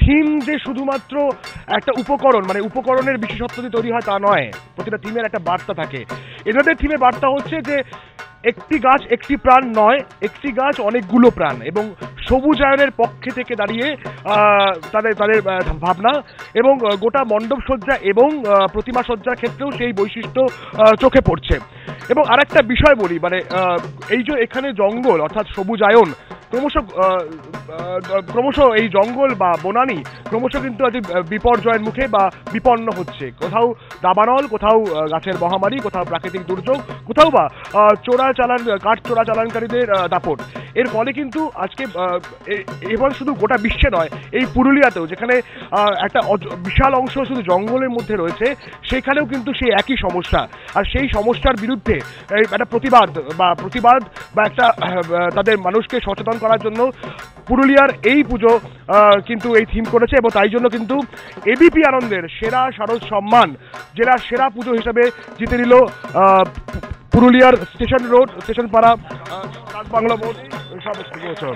Theme যে শুধুমাত্র একটা উপকরণ, মানে উপকরণের বিশেষত্ব দিয়ে তৈরি হয় তা নয়, প্রতিটা থিমের একটা বার্তা থাকে। এনাদের থিমের বার্তা হচ্ছে যে একটি গাছ একটি প্রাণ নয়, একটি গাছ অনেকগুলো প্রাণ, এবং সবুজায়নের পক্ষে থেকে দাঁড়িয়ে তাদের তাদের ভাবনা, এবং গোটা মণ্ডপ সজ্জা এবং প্রতিমা সজ্জার ক্ষেত্রেও সেই বৈশিষ্ট্য চোখে পড়ছে। এবং আরেকটা বিষয় বলি, মানে এই যে এখানে জঙ্গল অর্থাৎ সবুজায়ন ক্রমশ এই জঙ্গল বা বনানী ক্রমশ কিন্তু আজ বিপর্যয়ের মুখে বা বিপন্ন হচ্ছে। কোথাও দাবানল, কোথাও গাছের মহামারী, কোথাও প্রাকৃতিক দুর্যোগ, কোথাও বা কাঠ চোরাচালানকারীদের দাপট। এর ফলে কিন্তু আজকে এবার শুধু গোটা বিশ্বে নয়, এই পুরুলিয়াতেও যেখানে একটা বিশাল অংশ শুধু জঙ্গলের মধ্যে রয়েছে, সেখানেও কিন্তু সেই একই সমস্যা। আর সেই সমস্যার বিরুদ্ধে একটা প্রতিবাদ বা একটা তাদের মানুষকে সচেতন করার জন্য পুরুলিয়ার এই পুজো কিন্তু এই থিম করেছে, এবং তাই জন্য কিন্তু এবিপি আনন্দের সেরা শারদ সম্মান জেলার সেরা পুজো হিসাবে জিতে নিল পুরুলিয়ার স্টেশন রোড, স্টেশন পাড়া, বাংলা বোর্ড, সব বছর।